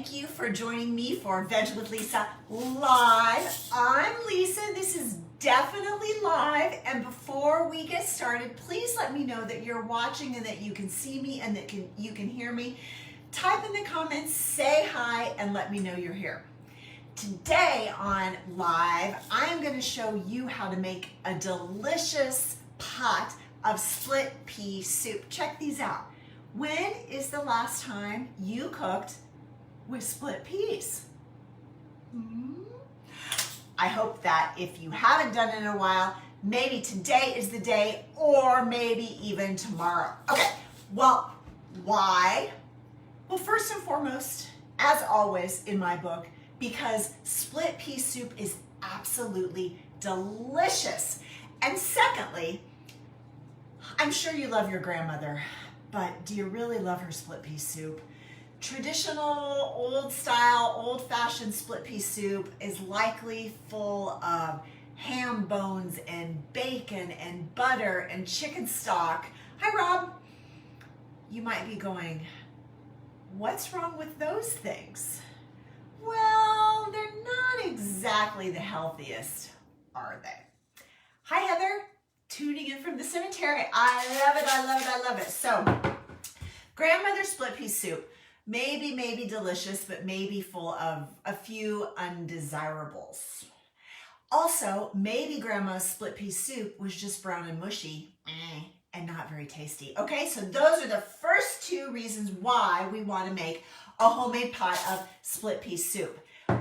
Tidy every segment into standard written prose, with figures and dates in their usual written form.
Thank you for joining me for Veg with Lisa Live. I'm Lisa. This is definitely live. And before we get started, please let me know that you're watching and that you can see me and that you can hear me. Type in the comments, say hi, and let me know you're here. Today on Live, I'm going to show you how to make a delicious pot of split pea soup. Check these out. When is the last time you cooked with split peas? I hope that if you haven't done it in a while, maybe today is the day or maybe even tomorrow. Okay, well, why? Well, first and foremost, as always in my book, because split pea soup is absolutely delicious. And secondly, I'm sure you love your grandmother, but do you really love her split pea soup? Traditional, old style, old-fashioned split pea soup is likely full of ham bones and bacon and butter and chicken stock. Hi, Rob. You might be going, what's wrong with those things? Well, they're not exactly the healthiest, are they? Hi, Heather. Tuning in from the cemetery. I love it, I love it, I love it. So, grandmother's split pea soup. Maybe delicious, but maybe full of a few undesirables. Also, maybe grandma's split pea soup was just brown and mushy and not very tasty. Okay, so those are the first two reasons why we want to make a homemade pot of split pea soup.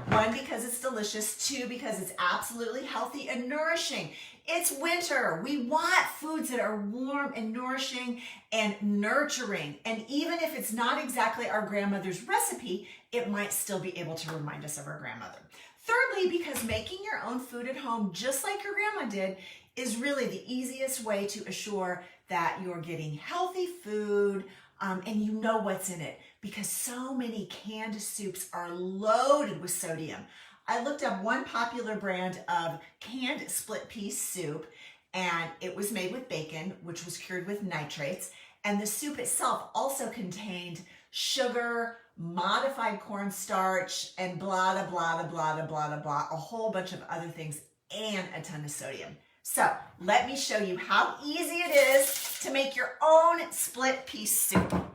One, because it's delicious. Two, because it's absolutely healthy and nourishing. It's winter. We want foods that are warm and nourishing and nurturing. And even if it's not exactly our grandmother's recipe, it might still be able to remind us of our grandmother. Thirdly, because making your own food at home, just like your grandma did, is really the easiest way to assure that you're getting healthy food and you know what's in it. Because so many canned soups are loaded with sodium. I looked up one popular brand of canned split pea soup, and it was made with bacon, which was cured with nitrates. And the soup itself also contained sugar, modified cornstarch, and blah, blah, blah, blah, blah, blah, blah, a whole bunch of other things, and a ton of sodium. So let me show you how easy it is to make your own split pea soup.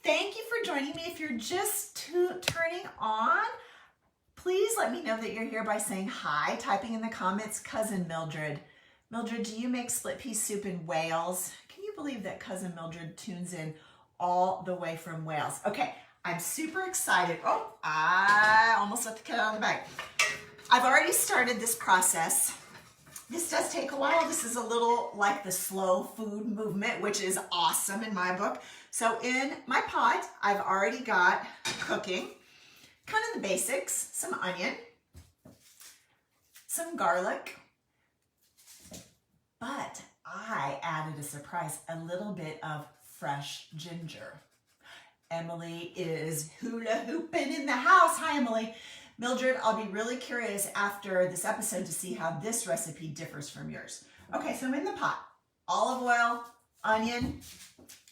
Thank you for joining me. If you're just turning on, please let me know that you're here by saying hi, typing in the comments, Cousin Mildred. Mildred, do you make split pea soup in Wales? Can you believe that Cousin Mildred tunes in all the way from Wales? Okay, I'm super excited. Oh, I almost let the cat out of the bag. I've already started this process. This does take a while. This is a little like the slow food movement, which is awesome in my book. So in my pot, I've already got cooking, kind of the basics, some onion, some garlic, but I added a surprise, a little bit of fresh ginger. Emily is hula hooping in the house. Hi, Emily. Mildred, I'll be really curious after this episode to see how this recipe differs from yours. Okay, so in the pot, olive oil, onion,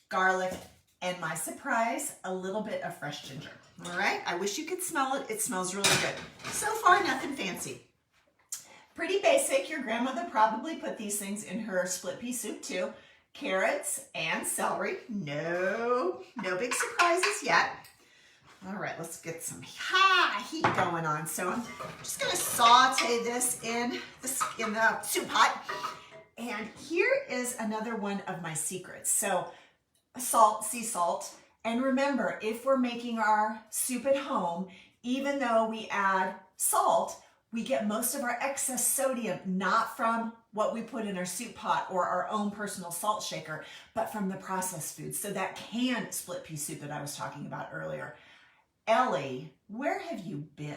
garlic, and my surprise, a little bit of fresh ginger. All right, I wish you could smell it. It smells really good. So far, nothing fancy. Pretty basic. Your grandmother probably put these things in her split pea soup too. Carrots and celery. No big surprises yet. All right, let's get some heat going on. So I'm just gonna saute this in the soup pot. And here is another one of my secrets. So salt, sea salt. And remember, if we're making our soup at home, even though we add salt, we get most of our excess sodium, not from what we put in our soup pot or our own personal salt shaker, but from the processed foods. So that canned split pea soup that I was talking about earlier. Ellie, where have you been?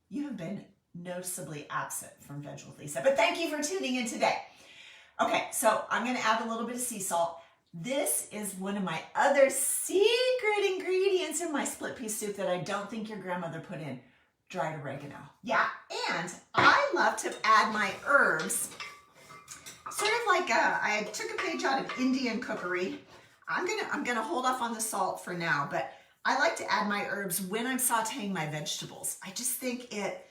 You have been noticeably absent from Veg with Lisa, but thank you for tuning in today. Okay, so I'm gonna add a little bit of sea salt. This is one of my other secret ingredients in my split pea soup that I don't think your grandmother put in, dried oregano. Yeah, and I love to add my herbs, sort of like I took a page out of Indian cookery. I'm gonna hold off on the salt for now, but I like to add my herbs when I'm sauteing my vegetables. I just think it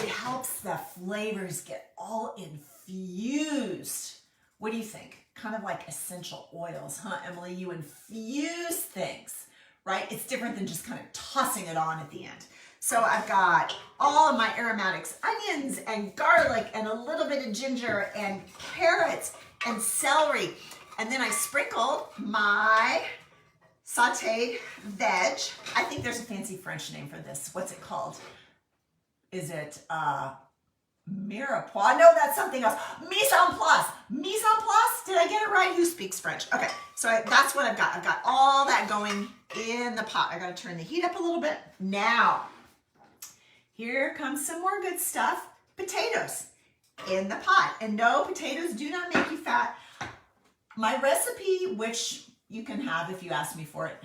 helps the flavors get all infused. What do you think? Kind of like essential oils, huh, Emily? You infuse things, right? It's different than just kind of tossing it on at the end. So I've got all of my aromatics, onions and garlic and a little bit of ginger and carrots and celery. And then I sprinkled my sauteed veg. I think there's a fancy French name for this. What's it called? Is it mirepoix? No, that's something else. Mise en place. Mise en place? Did I get it right? Who speaks French? Okay, so that's what I've got. I've got all that going in the pot. I got to turn the heat up a little bit. Now, here comes some more good stuff. Potatoes in the pot. And no, potatoes do not make you fat. My recipe, which you can have if you ask me for it,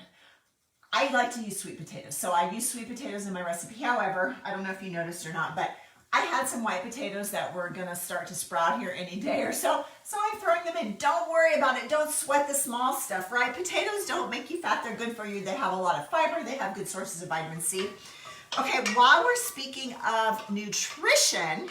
I like to use sweet potatoes. So I use sweet potatoes in my recipe. However, I don't know if you noticed or not, but I had some white potatoes that were gonna start to sprout here any day or so. So I'm throwing them in. Don't worry about it. Don't sweat the small stuff, right? Potatoes don't make you fat. They're good for you. They have a lot of fiber. They have good sources of vitamin C. Okay, while we're speaking of nutrition,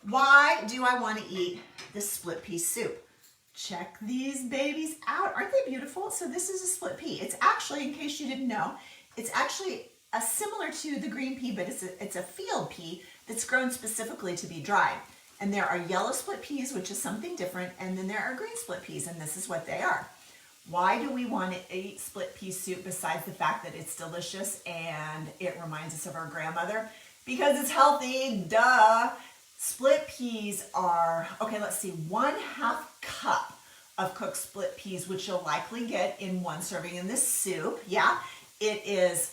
why do I want to eat the split pea soup? Check these babies out. Aren't they beautiful? So this is a split pea. It's actually, in case you didn't know, it's actually similar to the green pea, but it's a field pea that's grown specifically to be dried. And there are yellow split peas, which is something different, and then there are green split peas, and this is what they are. Why do we want to eat split pea soup besides the fact that it's delicious and it reminds us of our grandmother? Because it's healthy, duh. Split peas are, okay, let's see, 1/2 cup of cooked split peas, which you'll likely get in one serving in this soup. Yeah, it is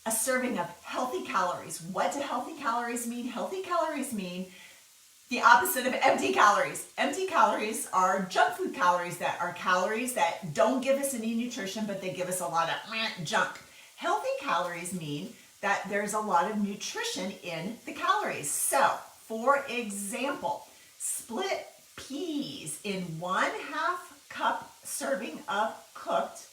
a serving of healthy calories. What do healthy calories mean? Healthy calories mean the opposite of empty calories. Empty calories are junk food calories that don't give us any nutrition, but they give us a lot of junk. Healthy calories mean that there's a lot of nutrition in the calories. So, for example, split peas in 1/2 cup serving of cooked,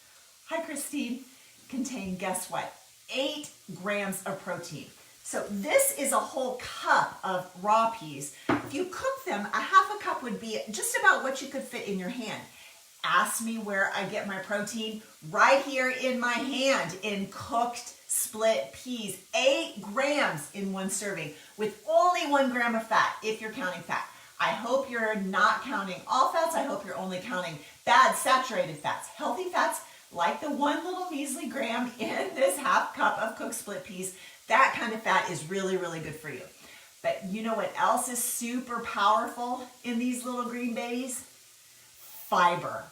hi Christine, contain, guess what? 8 grams of protein. So this is a whole cup of raw peas. If you cook them, 1/2 cup would be just about what you could fit in your hand. Ask me where I get my protein. Right here in my hand in cooked split peas. 8 grams in one serving with only 1 gram of fat if you're counting fat. I hope you're not counting all fats. I hope you're only counting bad saturated fats. Healthy fats, like the 1 little measly gram in this 1/2 cup of cooked split peas, that kind of fat is really, really good for you. But you know what else is super powerful in these little green babies? Fiber.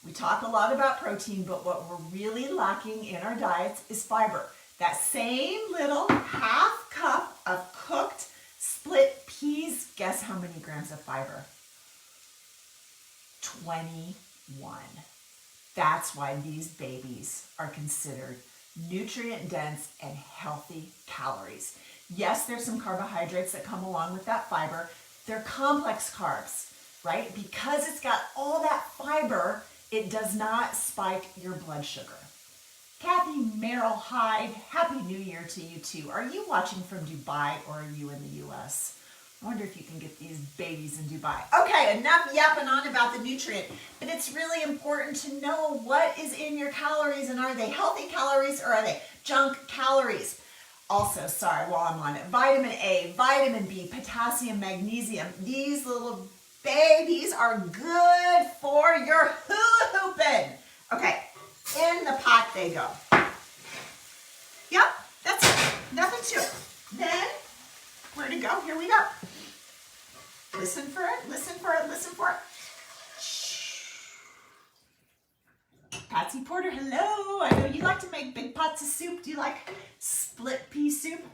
We talk a lot about protein, but what we're really lacking in our diets is fiber. That same little 1/2 cup of cooked split peas, guess how many grams of fiber? 21. That's why these babies are considered nutrient dense and healthy calories. Yes, there's some carbohydrates that come along with that fiber. They're complex carbs, right? Because it's got all that fiber, it does not spike your blood sugar. Kathy Merrill Hyde, Happy New Year to you too. Are you watching from Dubai or are you in the US? I wonder if you can get these babies in Dubai. Okay, enough yapping on about the nutrient, but it's really important to know what is in your calories and are they healthy calories or are they junk calories? Also, sorry, while I'm on it, vitamin A, vitamin B, potassium, magnesium, these little babies are good for your hula hooping. Okay, in the pot they go. Yep, that's it. Nothing to it. Then, where to go? Here we go. Listen for it, listen for it, listen for it. Patsy Porter, hello. I know you like to make big pots of soup. Do you like split pea soup?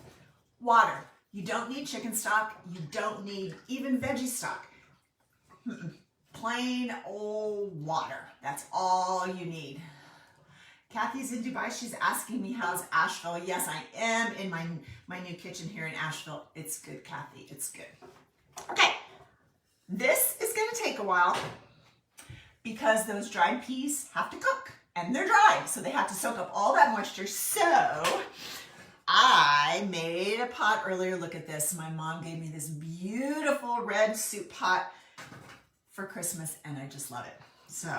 Water. You don't need chicken stock. You don't need even veggie stock. Plain old water. That's all you need. Kathy's in Dubai. She's asking me how's Asheville. Yes, I am in my new kitchen here in Asheville. It's good, Kathy. It's good. Okay. This is going to take a while because those dried peas have to cook and they're dry, so they have to soak up all that moisture. So I made a pot earlier. Look at this. My mom gave me this beautiful red soup pot for Christmas, and I just love it. So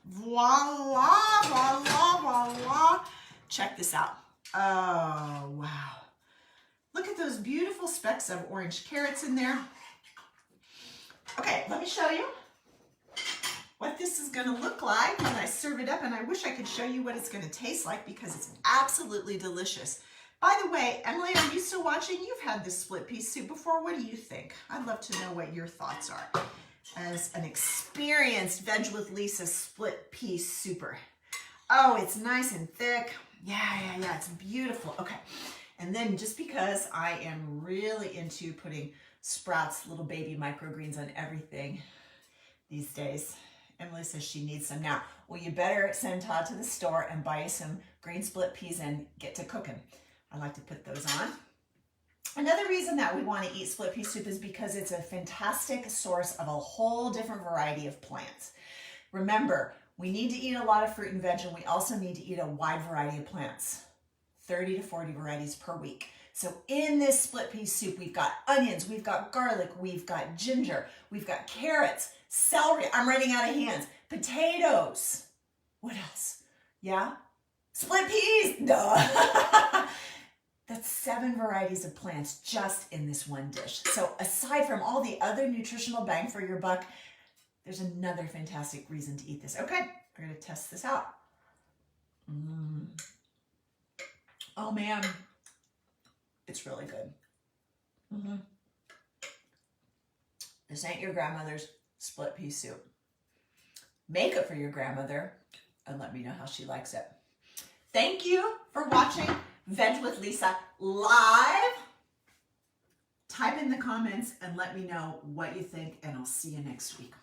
voila, voila, voila. Check this out. Oh, wow. Look at those beautiful specks of orange carrots in there. Okay, let me show you what this is going to look like when I serve it up, and I wish I could show you what it's going to taste like because it's absolutely delicious. By the way, Emily, are you still watching? You've had this split pea soup before. What do you think? I'd love to know what your thoughts are as an experienced Veg with Lisa split pea souper. Oh, it's nice and thick. Yeah, it's beautiful. Okay, and then just because I am really into putting sprouts, little baby microgreens on everything these days, Emily says she needs some now. Well, you better send Todd to the store and buy you some green split peas and get to cooking. I like to put those on. Another reason that we want to eat split pea soup is because it's a fantastic source of a whole different variety of plants. Remember, we need to eat a lot of fruit and veg, and we also need to eat a wide variety of plants, 30 to 40 varieties per week. So in this split pea soup, we've got onions, we've got garlic, we've got ginger, we've got carrots, celery. I'm running out of hands. Potatoes. What else? Yeah? Split peas. Duh. That's 7 varieties of plants just in this one dish. So aside from all the other nutritional bang for your buck, there's another fantastic reason to eat this. Okay, we're going to test this out. Oh man, it's really good. This ain't your grandmother's split pea soup. Make it for your grandmother and let me know how she likes it. Thank you for watching Veg with Lisa live. Type in the comments and let me know what you think, and I'll see you next week.